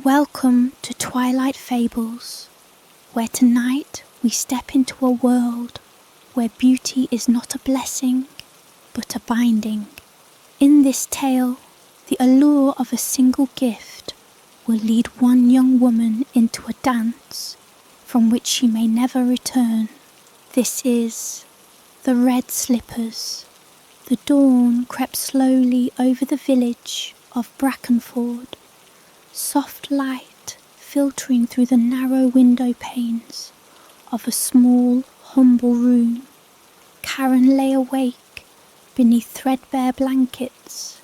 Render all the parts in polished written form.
Welcome to Twilight Fables, where tonight we step into a world where beauty is not a blessing, but a binding. In this tale, the allure of a single gift will lead one young woman into a dance from which she may never return. This is The Red Slippers. The dawn crept slowly over the village of Brackenford. Soft light filtering through the narrow window panes of a small, humble room. Karen lay awake beneath threadbare blankets,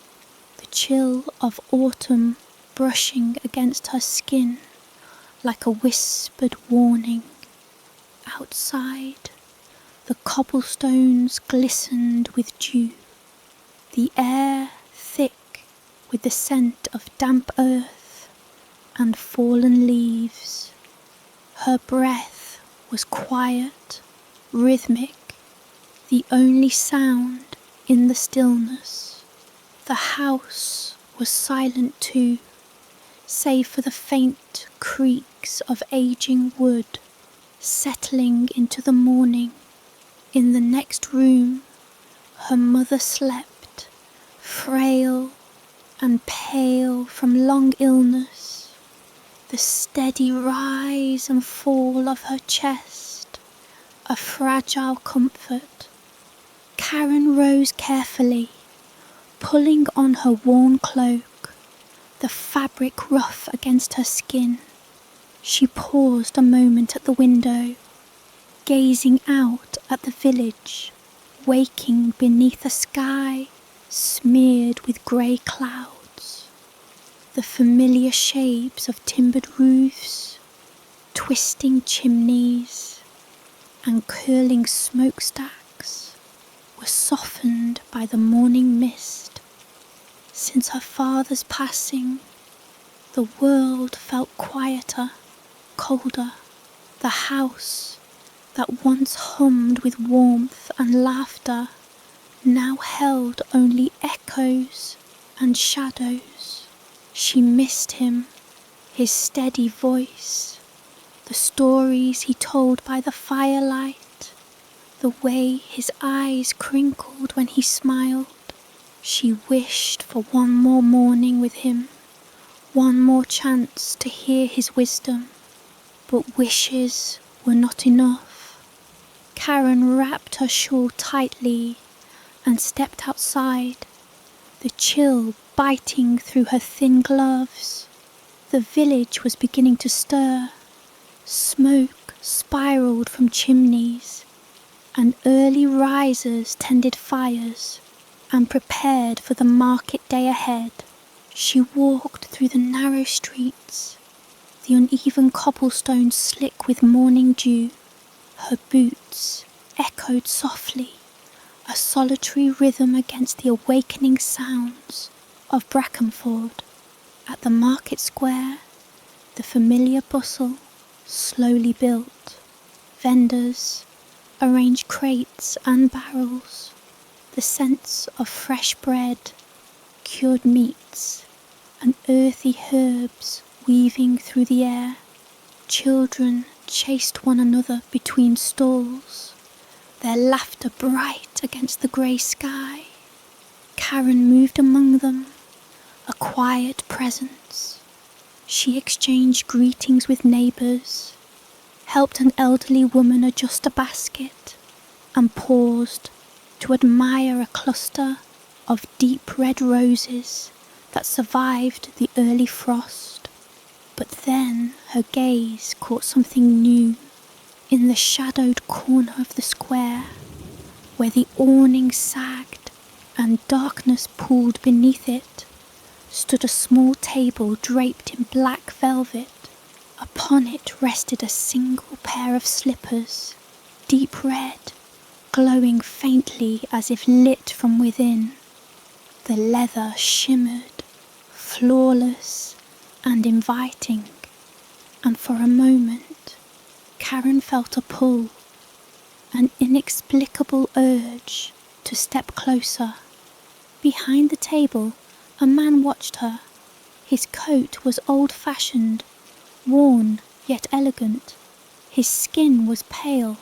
the chill of autumn brushing against her skin like a whispered warning. Outside, the cobblestones glistened with dew, the air thick with the scent of damp earth and fallen leaves. Her breath was quiet, rhythmic, the only sound in the stillness. The house was silent too, save for the faint creaks of aging wood settling into the morning. In the next room, her mother slept, frail and pale from long illness. The steady rise and fall of her chest, a fragile comfort. Karen rose carefully, pulling on her worn cloak, the fabric rough against her skin. She paused a moment at the window, gazing out at the village, waking beneath a sky smeared with grey clouds. The familiar shapes of timbered roofs, twisting chimneys, and curling smokestacks were softened by the morning mist. Since her father's passing, the world felt quieter, colder. The house that once hummed with warmth and laughter now held only echoes and shadows. She missed him, his steady voice, the stories he told by the firelight, the way his eyes crinkled when he smiled. She wished for one more morning with him, one more chance to hear his wisdom. But wishes were not enough. Karen wrapped her shawl tightly and stepped outside, the chill biting through her thin gloves. The village was beginning to stir. Smoke spiraled from chimneys, and early risers tended fires and prepared for the market day ahead. She walked through the narrow streets, the uneven cobblestones slick with morning dew. Her boots echoed softly, a solitary rhythm against the awakening sounds of Brackenford. At the market square, the familiar bustle slowly built. Vendors arranged crates and barrels, the scents of fresh bread, cured meats, and earthy herbs weaving through the air. Children chased one another between stalls, their laughter bright against the grey sky. Karen moved among them, a quiet presence. She exchanged greetings with neighbours, helped an elderly woman adjust a basket, and paused to admire a cluster of deep red roses that survived the early frost. But then her gaze caught something new. In the shadowed corner of the square, where the awning sagged and darkness pooled beneath it, stood a small table draped in black velvet. Upon it rested a single pair of slippers, deep red, glowing faintly as if lit from within. The leather shimmered, flawless and inviting, and for a moment Karen felt a pull, an inexplicable urge to step closer. Behind the table, a man watched her, His coat was old-fashioned, worn yet elegant. His skin was pale,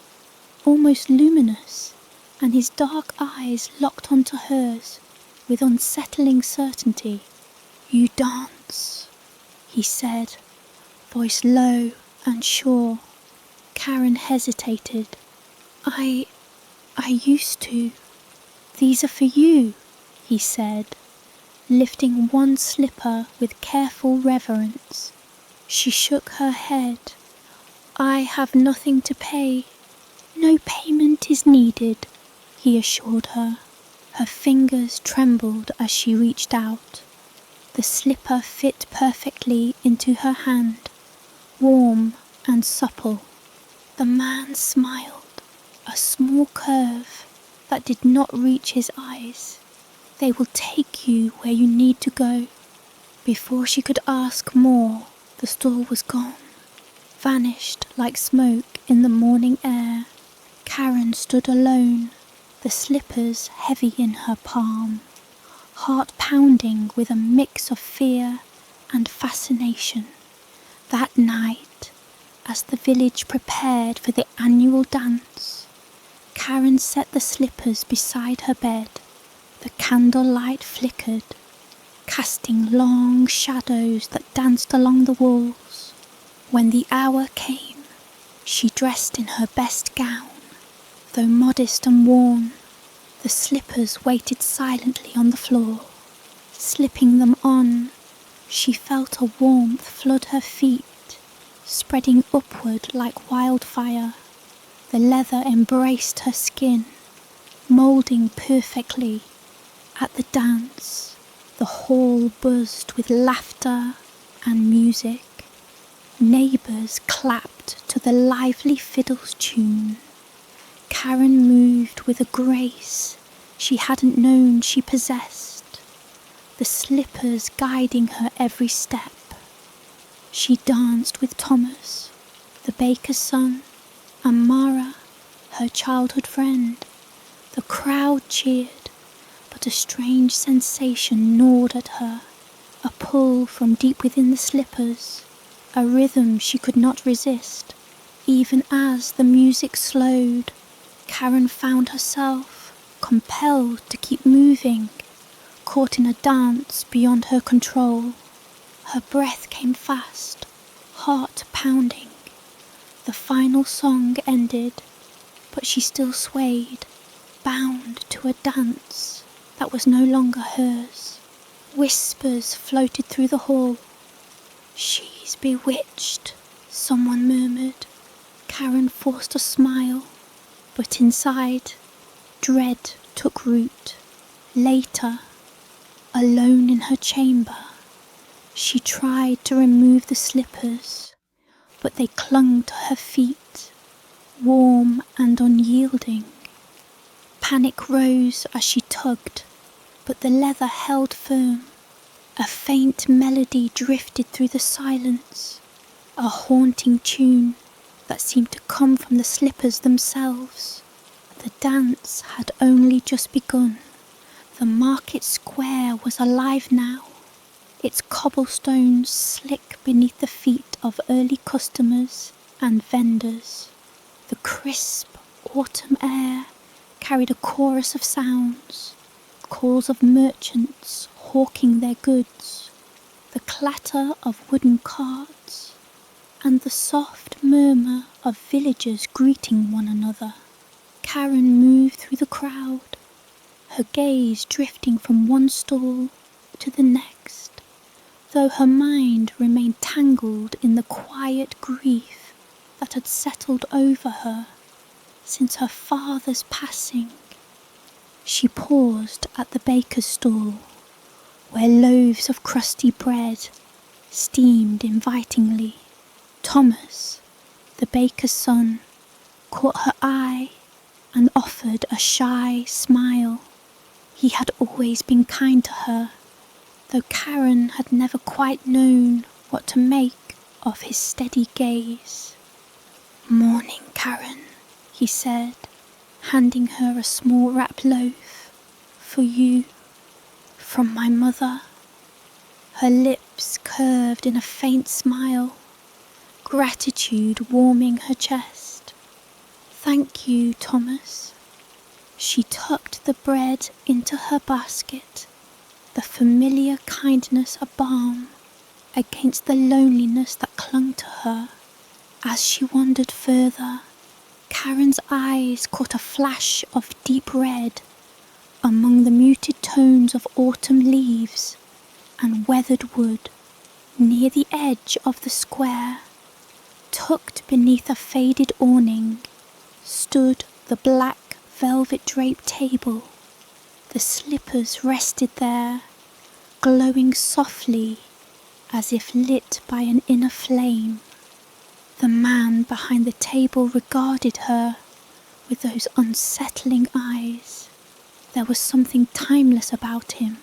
almost luminous, and his dark eyes locked onto hers with unsettling certainty. "You dance," he said, voice low and sure. Karen hesitated. I used to." "These are for you," he said, lifting one slipper with careful reverence. She shook her head. "I have nothing to pay." "No payment is needed," he assured her. Her fingers trembled as she reached out. The slipper fit perfectly into her hand, warm and supple. The man smiled, a small curve that did not reach his eyes. "They will take you where you need to go." Before she could ask more, the store was gone, vanished like smoke in the morning air. Karen stood alone, the slippers heavy in her palm, heart pounding with a mix of fear and fascination. That night, as the village prepared for the annual dance, Karen set the slippers beside her bed. The candlelight flickered, casting long shadows that danced along the walls. When the hour came, she dressed in her best gown. Though modest and worn, the slippers waited silently on the floor. Slipping them on, she felt a warmth flood her feet, spreading upward like wildfire. The leather embraced her skin, moulding perfectly. At the dance, the hall buzzed with laughter and music. Neighbours clapped to the lively fiddle's tune. Karen moved with a grace she hadn't known she possessed, the slippers guiding her every step. She danced with Thomas, the baker's son, and Mara, her childhood friend. The crowd cheered, but a strange sensation gnawed at her, a pull from deep within the slippers, a rhythm she could not resist. Even as the music slowed, Karen found herself compelled to keep moving, caught in a dance beyond her control. Her breath came fast, heart pounding. The final song ended, but she still swayed, bound to a dance that was no longer hers. Whispers floated through the hall. "She's bewitched," someone murmured. Karen forced a smile, but inside, dread took root. Later, alone in her chamber, she tried to remove the slippers, but they clung to her feet, warm and unyielding. Panic rose as she tugged, but the leather held firm. A faint melody drifted through the silence, a haunting tune that seemed to come from the slippers themselves. The dance had only just begun. The market square was alive now, its cobblestones slick beneath the feet of early customers and vendors. The crisp autumn air carried a chorus of sounds, calls of merchants hawking their goods, the clatter of wooden carts, and the soft murmur of villagers greeting one another. Karen moved through the crowd, her gaze drifting from one stall to the next, though her mind remained tangled in the quiet grief that had settled over her since her father's passing. She paused at the baker's stall, where loaves of crusty bread steamed invitingly. Thomas, the baker's son, caught her eye and offered a shy smile. He had always been kind to her, though Karen had never quite known what to make of his steady gaze. "Morning, Karen," he said, handing her a small wrapped loaf. "For you, from my mother." her lips curved in a faint smile, gratitude warming her chest. "Thank you, Thomas." She tucked the bread into her basket, the familiar kindness a balm against the loneliness that clung to her. As she wandered further, Karen's eyes caught a flash of deep red among the muted tones of autumn leaves and weathered wood. Near the edge of the square, tucked beneath a faded awning, stood the black velvet draped table. The slippers rested there, glowing softly as if lit by an inner flame. The man behind the table regarded her with those unsettling eyes. There was something timeless about him,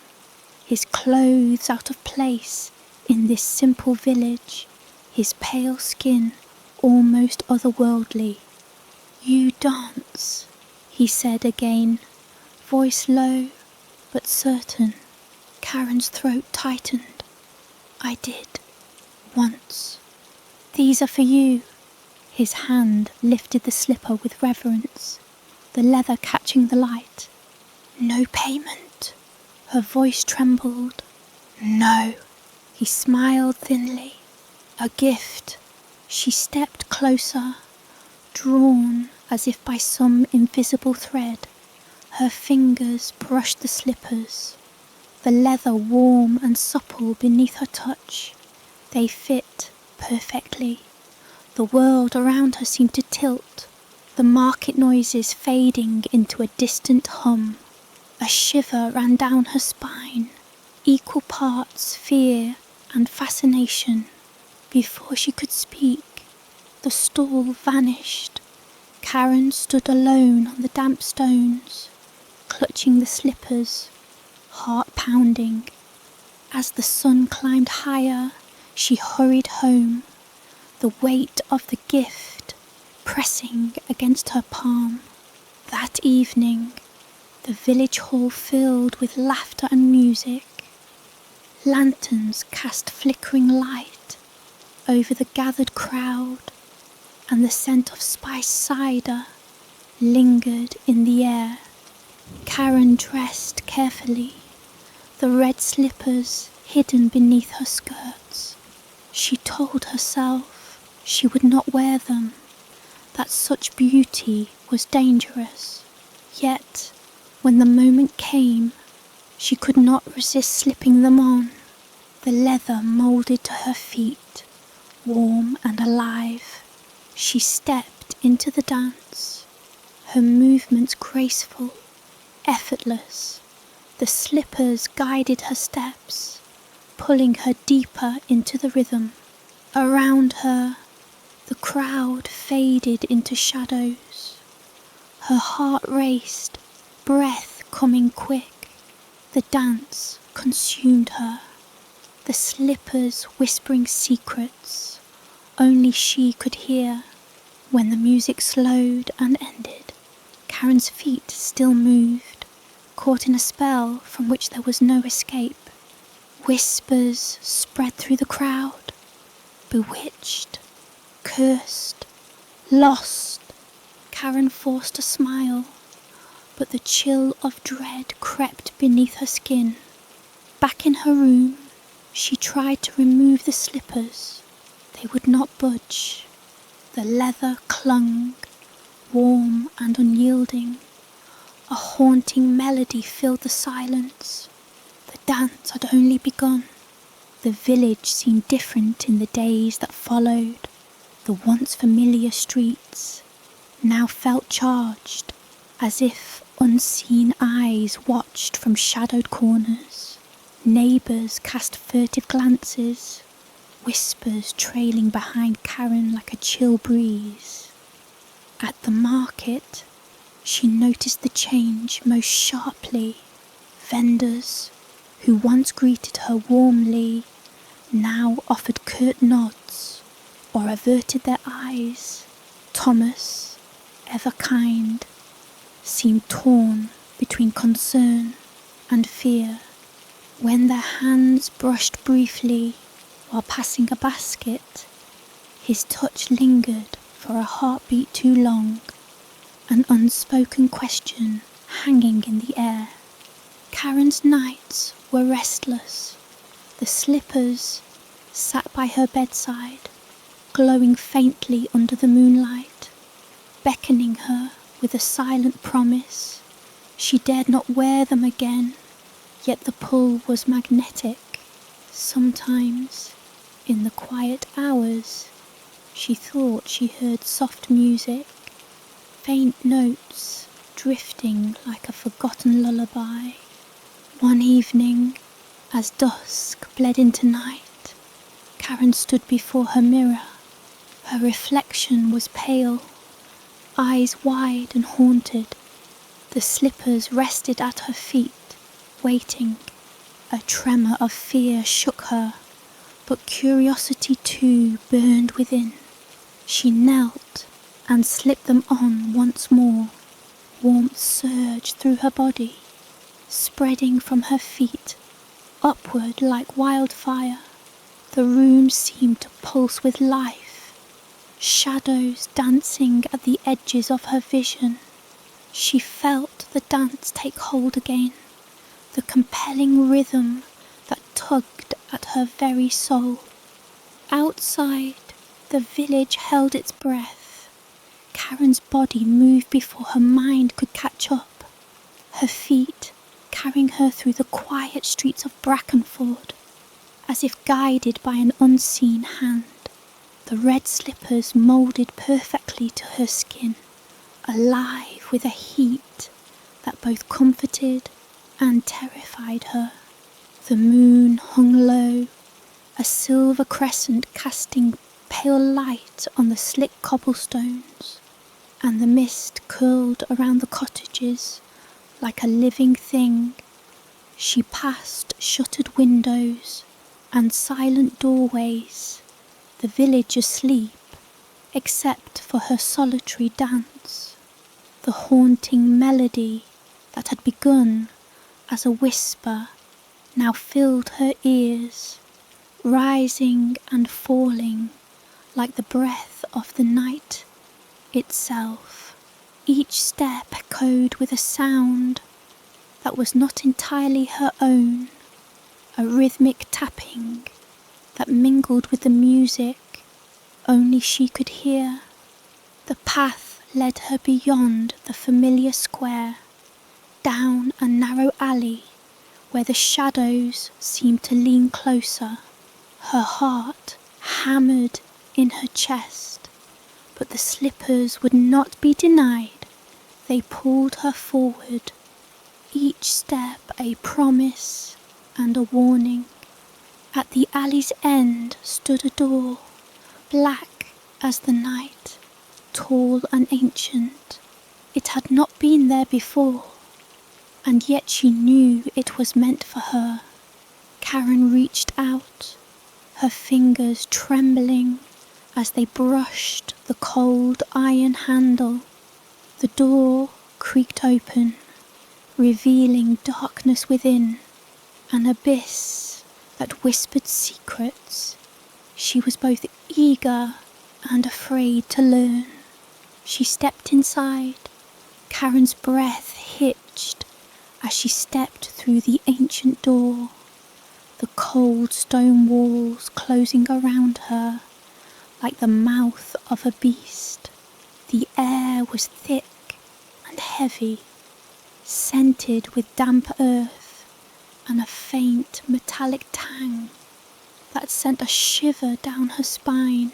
his clothes out of place in this simple village, his pale skin almost otherworldly. "You dance," he said again, voice low but certain. Karen's throat tightened. "I did, once." "These are for you." His hand lifted the slipper with reverence, the leather catching the light. "No payment?" Her voice trembled. "No." He smiled thinly. "A gift." She stepped closer, drawn as if by some invisible thread. Her fingers brushed the slippers, the leather warm and supple beneath her touch. They fit perfectly. The world around her seemed to tilt, the market noises fading into a distant hum. A shiver ran down her spine, equal parts fear and fascination. Before she could speak, the stall vanished. Karen stood alone on the damp stones, clutching the slippers, heart pounding. As the sun climbed higher, she hurried home, the weight of the gift pressing against her palm. That evening, the village hall filled with laughter and music. Lanterns cast flickering light over the gathered crowd, and the scent of spiced cider lingered in the air. Karen dressed carefully, the red slippers hidden beneath her skirts. She told herself she would not wear them, that such beauty was dangerous. Yet, when the moment came, she could not resist slipping them on. The leather moulded to her feet, warm and alive. She stepped into the dance, her movements graceful, effortless. The slippers guided her steps, pulling her deeper into the rhythm. Around her, the crowd faded into shadows. Her heart raced, breath coming quick. The dance consumed her, the slippers whispering secrets only she could hear. When the music slowed and ended, Karen's feet still moved, caught in a spell from which there was no escape. Whispers spread through the crowd. Bewitched, cursed, lost. Karen forced a smile, but the chill of dread crept beneath her skin. Back in her room, she tried to remove the slippers. They would not budge. The leather clung, warm and unyielding. A haunting melody filled the silence. The dance had only begun. The village seemed different in the days that followed. The once familiar streets now felt charged, as if unseen eyes watched from shadowed corners. Neighbours cast furtive glances, whispers trailing behind Karen like a chill breeze. At the market, she noticed the change most sharply. Vendors, who once greeted her warmly, now offered curt nods or averted their eyes. Thomas, ever kind, seemed torn between concern and fear. When their hands brushed briefly while passing a basket, his touch lingered for a heartbeat too long, an unspoken question hanging in the air. Karen's nights were restless. The slippers sat by her bedside, glowing faintly under the moonlight, beckoning her with a silent promise. She dared not wear them again, yet the pull was magnetic. Sometimes, in the quiet hours, she thought she heard soft music, faint notes drifting like a forgotten lullaby. One evening, as dusk bled into night, Karen stood before her mirror. Her reflection was pale, eyes wide and haunted. The slippers rested at her feet, waiting. A tremor of fear shook her, but curiosity too burned within. She knelt and slipped them on once more. Warmth surged through her body, spreading from her feet upward like wildfire. The room seemed to pulse with life, shadows dancing at the edges of her vision. She felt the dance take hold again, the compelling rhythm that tugged at her very soul. Outside, the village held its breath. Karen's body moved before her mind could catch up, her feet carrying her through the quiet streets of Brackenford, as if guided by an unseen hand. The red slippers moulded perfectly to her skin, alive with a heat that both comforted and terrified her. The moon hung low, a silver crescent casting pale light on the slick cobblestones, and the mist curled around the cottages like a living thing. She passed shuttered windows and silent doorways, the village asleep, except for her solitary dance. The haunting melody that had begun as a whisper now filled her ears, rising and falling like the breath of the night itself. Each step echoed with a sound that was not entirely her own, a rhythmic tapping that mingled with the music only she could hear. The path led her beyond the familiar square, down a narrow alley where the shadows seemed to lean closer. Her heart hammered in her chest, but the slippers would not be denied. They pulled her forward, each step a promise and a warning. At the alley's end stood a door, black as the night, tall and ancient. It had not been there before, and yet she knew it was meant for her. Karen reached out, her fingers trembling as they brushed the cold iron handle. The door creaked open, revealing darkness within, an abyss that whispered secrets. She was both eager and afraid to learn. She stepped inside. Karen's breath hitched as she stepped through the ancient door, the cold stone walls closing around her like the mouth of a beast. The air was thick and heavy, scented with damp earth and a faint metallic tang that sent a shiver down her spine.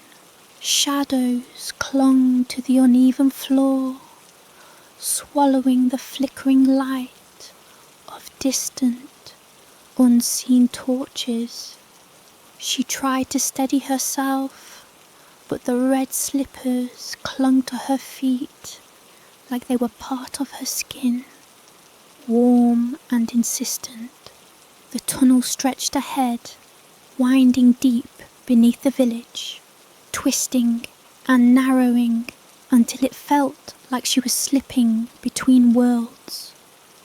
Shadows clung to the uneven floor, swallowing the flickering light of distant, unseen torches. She tried to steady herself, but the red slippers clung to her feet like they were part of her skin, warm and insistent. The tunnel stretched ahead, winding deep beneath the village, twisting and narrowing until it felt like she was slipping between worlds.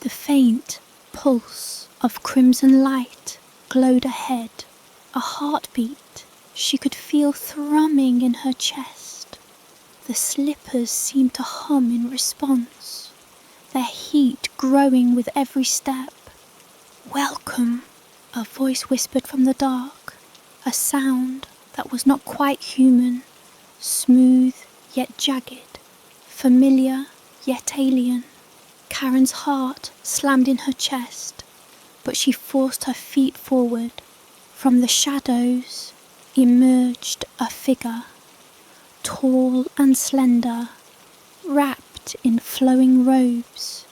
The faint, pulse of crimson light glowed ahead, a heartbeat she could feel thrumming in her chest. The slippers seemed to hum in response, their heat growing with every step. "Welcome," a voice whispered from the dark, a sound that was not quite human, smooth yet jagged, familiar yet alien. Karen's heart slammed in her chest, but she forced her feet forward. From the shadows emerged a figure, tall and slender, wrapped in flowing robes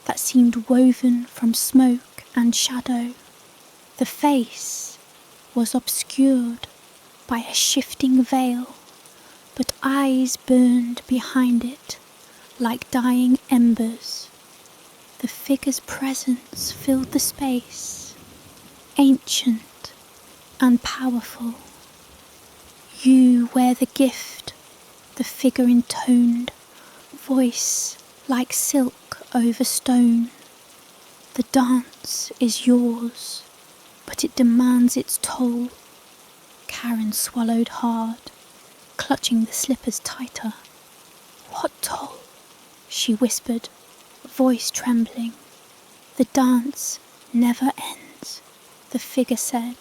that seemed woven from smoke and shadow. The face was obscured by a shifting veil, but eyes burned behind it like dying embers. The figure's presence filled the space, ancient and powerful. "You wear the gift," the figure intoned, voice like silk over stone. "The dance is yours, but it demands its toll." Karen swallowed hard, clutching the slippers tighter. "What toll?" she whispered, voice trembling. "The dance never ends," the figure said.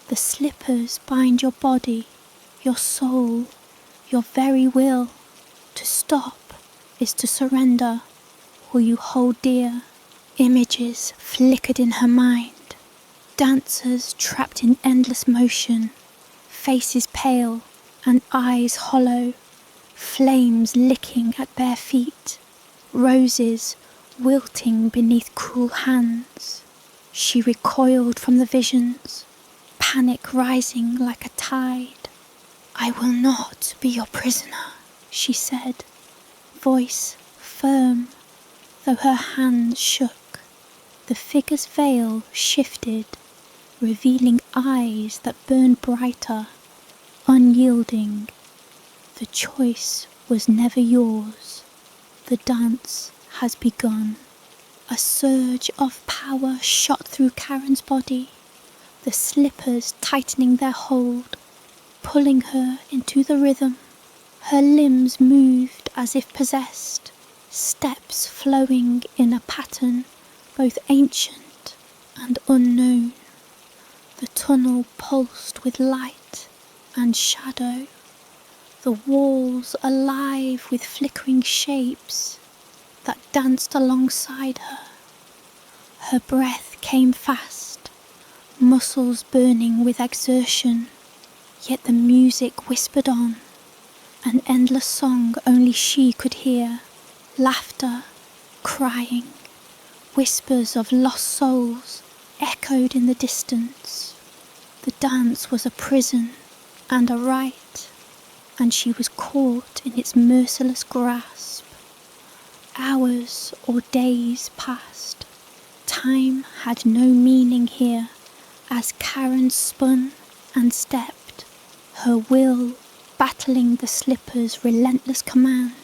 "The slippers bind your body, your soul, your very will. To stop is to surrender all you hold dear." Images flickered in her mind, dancers trapped in endless motion, faces pale and eyes hollow, flames licking at bare feet, roses wilting beneath cruel hands. She recoiled from the visions, panic rising like a tide. "I will not be your prisoner," she said, voice firm, though her hands shook. The figure's veil shifted, revealing eyes that burned brighter, unyielding. "The choice was never yours. The dance has begun." A surge of power shot through Karen's body, the slippers tightening their hold, pulling her into the rhythm. Her limbs moved as if possessed, steps flowing in a pattern both ancient and unknown. The tunnel pulsed with light and shadow, the walls alive with flickering shapes that danced alongside her. Her breath came fast, muscles burning with exertion, yet the music whispered on, an endless song only she could hear, laughter, crying, whispers of lost souls echoed in the distance. The dance was a prison and a rite, and she was caught in its merciless grasp. Hours or days passed. Time had no meaning here as Karen spun and stepped, her will battling the slipper's relentless command.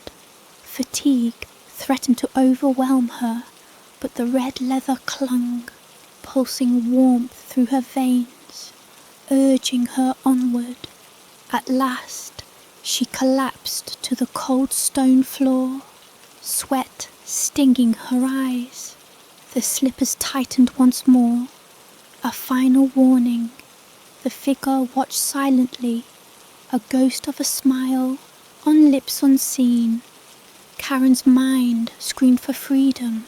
Fatigue threatened to overwhelm her, but the red leather clung, pulsing warmth through her veins, urging her onward. At last, she collapsed to the cold stone floor, sweat stinging her eyes. The slippers tightened once more, a final warning. The figure watched silently, a ghost of a smile on lips unseen. Karen's mind screamed for freedom,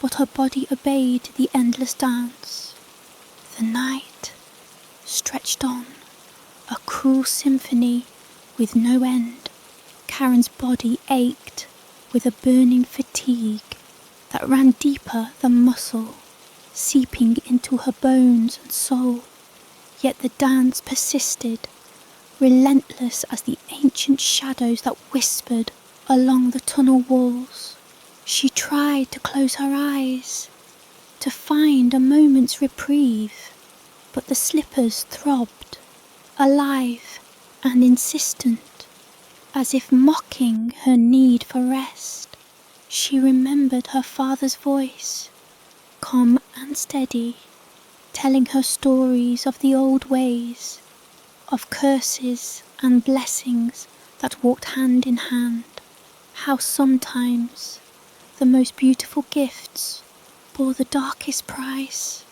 but her body obeyed the endless dance. The night stretched on, a cruel symphony with no end. Karen's body ached with a burning fatigue that ran deeper than muscle, seeping into her bones and soul. Yet the dance persisted, relentless as the ancient shadows that whispered along the tunnel walls. She tried to close her eyes, to find a moment's reprieve, but the slippers throbbed, alive and insistent, as if mocking her need for rest. She remembered her father's voice, calm and steady, telling her stories of the old ways, of curses and blessings that walked hand in hand. How sometimes the most beautiful gifts bore the darkest price.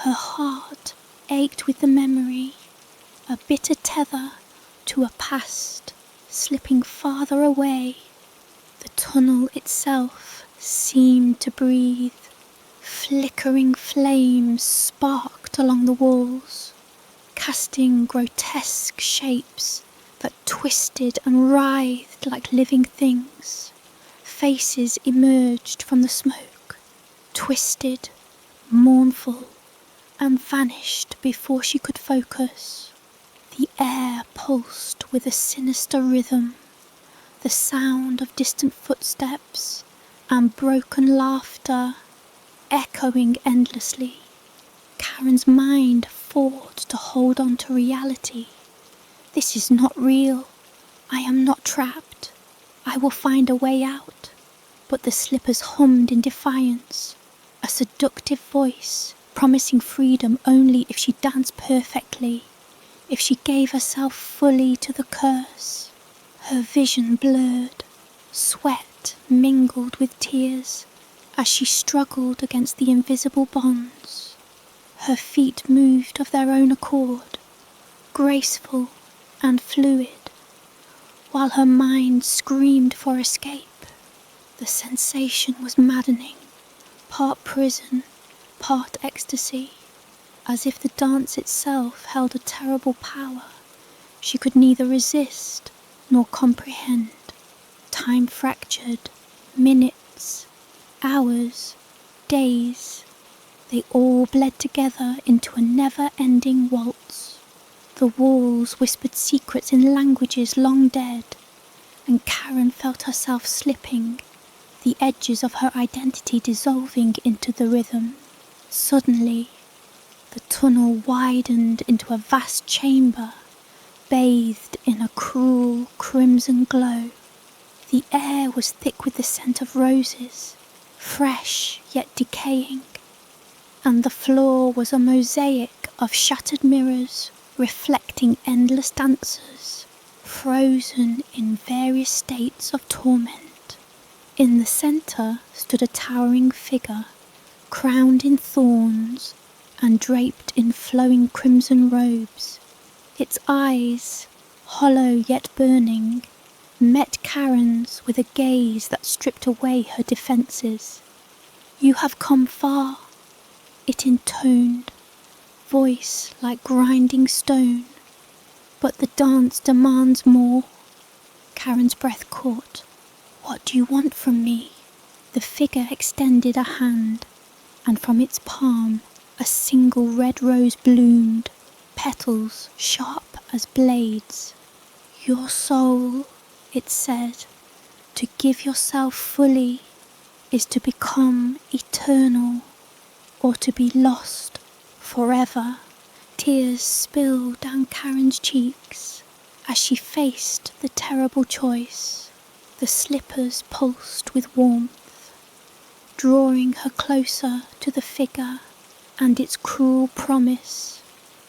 Her heart ached with the memory, a bitter tether to a past slipping farther away. The tunnel itself seemed to breathe. Flickering flames sparked along the walls, casting grotesque shapes that twisted and writhed like living things. Faces emerged from the smoke, twisted, mournful, and vanished before she could focus. The air pulsed with a sinister rhythm, the sound of distant footsteps and broken laughter echoing endlessly. Karen's mind fought to hold on to reality. This is not real. I am not trapped. I will find a way out. But the slippers hummed in defiance, a seductive voice promising freedom only if she danced perfectly, if she gave herself fully to the curse. Her vision blurred, sweat mingled with tears as she struggled against the invisible bonds. Her feet moved of their own accord, graceful and fluid, while her mind screamed for escape. The sensation was maddening, part prison, part ecstasy, as if the dance itself held a terrible power she could neither resist nor comprehend. Time fractured, minutes, hours, days, they all bled together into a never-ending waltz. The walls whispered secrets in languages long dead, and Karen felt herself slipping, the edges of her identity dissolving into the rhythm. Suddenly, the tunnel widened into a vast chamber, bathed in a cruel crimson glow. The air was thick with the scent of roses, fresh yet decaying, and the floor was a mosaic of shattered mirrors reflecting endless dancers, frozen in various states of torment. In the centre stood a towering figure, crowned in thorns and draped in flowing crimson robes. Its eyes, hollow yet burning, met Karen's with a gaze that stripped away her defences. "You have come far," it intoned, voice like grinding stone. "But the dance demands more." Karen's breath caught. "What do you want from me?" The figure extended a hand, and from its palm a single red rose bloomed, petals sharp as blades. "Your soul," it said, "to give yourself fully is to become eternal, or to be lost forever." Tears spilled down Karen's cheeks as she faced the terrible choice. The slippers pulsed with warmth, drawing her closer to the figure and its cruel promise.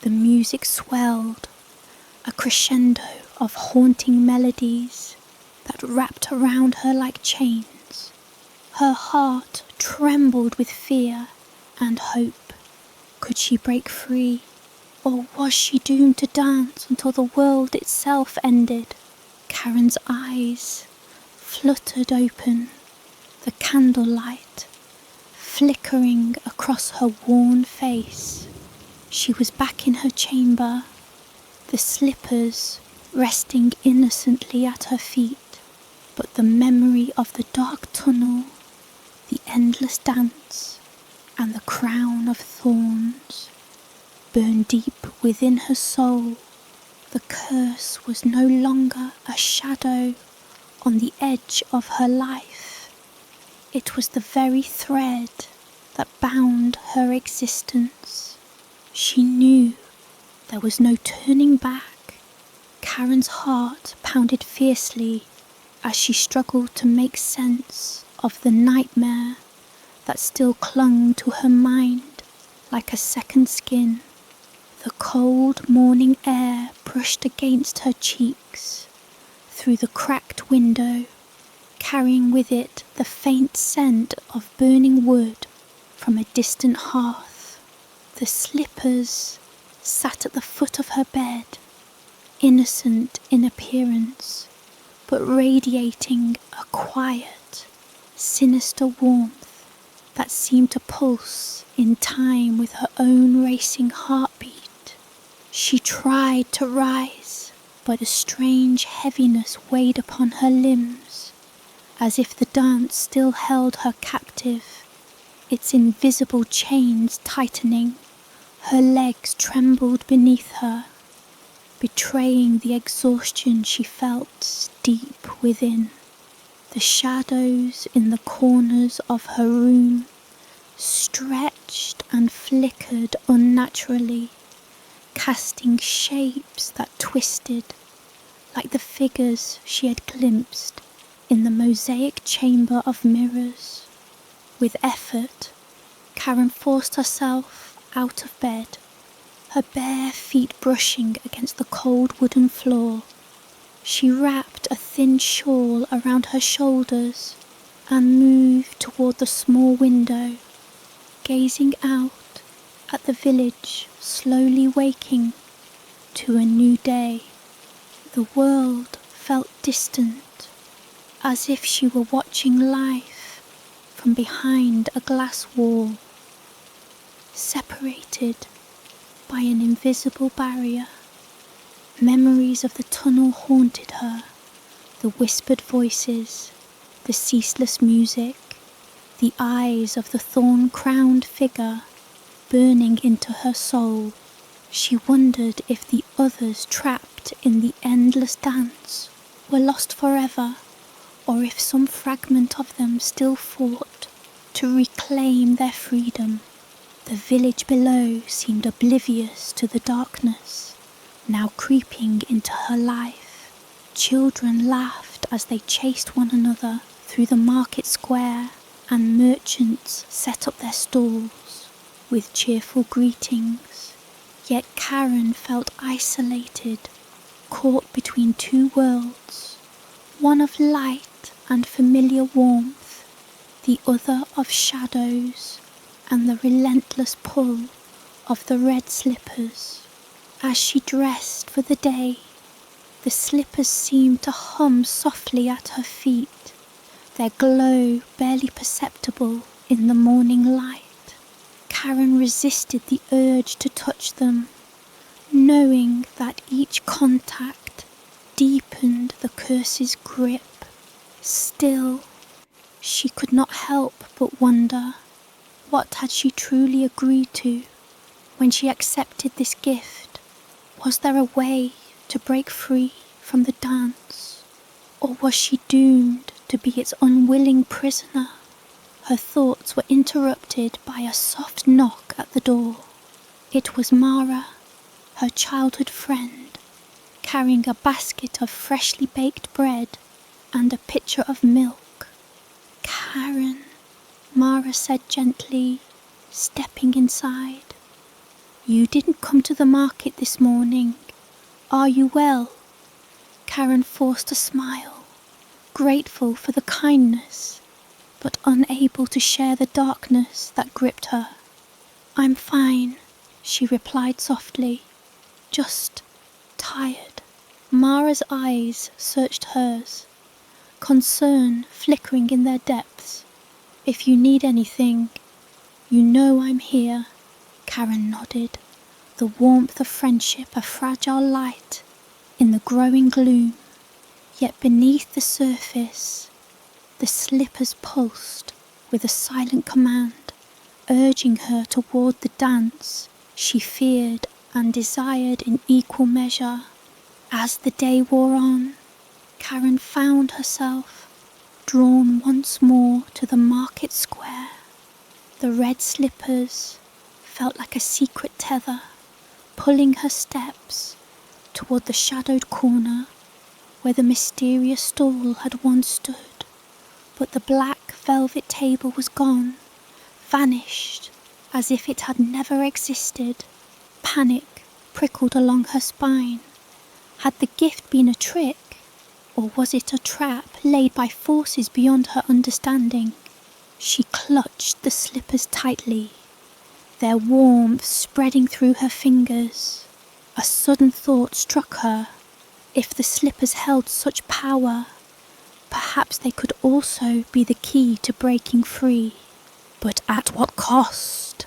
The music swelled, a crescendo of haunting melodies that wrapped around her like chains. Her heart trembled with fear and hope. Could she break free, or was she doomed to dance until the world itself ended? Karen's eyes fluttered open, the candlelight flickering across her worn face. She was back in her chamber, the slippers resting innocently at her feet, but the memory of the dark tunnel, the endless dance, and the crown of thorns burned deep within her soul. The curse was no longer a shadow on the edge of her life. It was the very thread that bound her existence. She knew there was no turning back. Karen's heart pounded fiercely as she struggled to make sense of the nightmare that still clung to her mind like a second skin. The cold morning air brushed against her cheeks through the cracked window, carrying with it the faint scent of burning wood from a distant hearth. The slippers sat at the foot of her bed, innocent in appearance, but radiating a quiet, sinister warmth that seemed to pulse in time with her own racing heartbeat. She tried to rise, but a strange heaviness weighed upon her limbs, as if the dance still held her captive, its invisible chains tightening. Her legs trembled beneath her, betraying the exhaustion she felt deep within. The shadows in the corners of her room stretched and flickered unnaturally, casting shapes that twisted like the figures she had glimpsed in the mosaic chamber of mirrors. With effort, Karen forced herself out of bed, her bare feet brushing against the cold wooden floor. She wrapped a thin shawl around her shoulders and moved toward the small window, gazing out at the village slowly waking to a new day. The world felt distant, as if she were watching life from behind a glass wall, separated by an invisible barrier. Memories of the tunnel haunted her, the whispered voices, the ceaseless music, the eyes of the thorn-crowned figure burning into her soul. She wondered if the others trapped in the endless dance were lost forever, or if some fragment of them still fought to reclaim their freedom. The village below seemed oblivious to the darkness, now creeping into her life. Children laughed as they chased one another through the market square, and merchants set up their stalls with cheerful greetings. Yet Karen felt isolated, caught between two worlds, one of light and familiar warmth, the other of shadows and the relentless pull of the red slippers. As she dressed for the day, the slippers seemed to hum softly at her feet, their glow barely perceptible in the morning light. Karen resisted the urge to touch them, knowing that each contact deepened the curse's grip. Still, she could not help but wonder, what had she truly agreed to when she accepted this gift? Was there a way to break free from the dance, or was she doomed to be its unwilling prisoner? Her thoughts were interrupted by a soft knock at the door. It was Mara, her childhood friend, carrying a basket of freshly baked bread and a pitcher of milk. "Karen," Mara said gently, stepping inside. "You didn't come to the market this morning. Are you well?" Karen forced a smile, grateful for the kindness, but unable to share the darkness that gripped her. "I'm fine," she replied softly, "just tired." Mara's eyes searched hers, concern flickering in their depths. "If you need anything, you know I'm here." Karen nodded, the warmth of friendship a fragile light in the growing gloom. Yet beneath the surface, the slippers pulsed with a silent command, urging her toward the dance she feared and desired in equal measure. As the day wore on, Karen found herself drawn once more to the market square. The red slippers felt like a secret tether, pulling her steps toward the shadowed corner where the mysterious stall had once stood. But the black velvet table was gone, vanished as if it had never existed. Panic prickled along her spine. Had the gift been a trick, or was it a trap laid by forces beyond her understanding? She clutched the slippers tightly, their warmth spreading through her fingers. A sudden thought struck her. If the slippers held such power, perhaps they could also be the key to breaking free. But at what cost?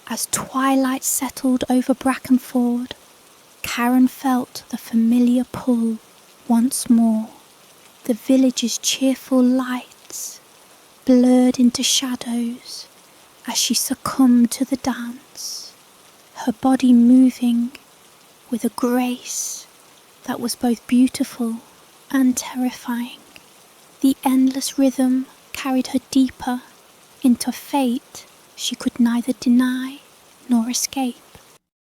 As twilight settled over Brackenford, Karen felt the familiar pull once more. The village's cheerful lights blurred into shadows as she succumbed to the dance, her body moving with a grace that was both beautiful and terrifying. The endless rhythm carried her deeper into fate she could neither deny nor escape.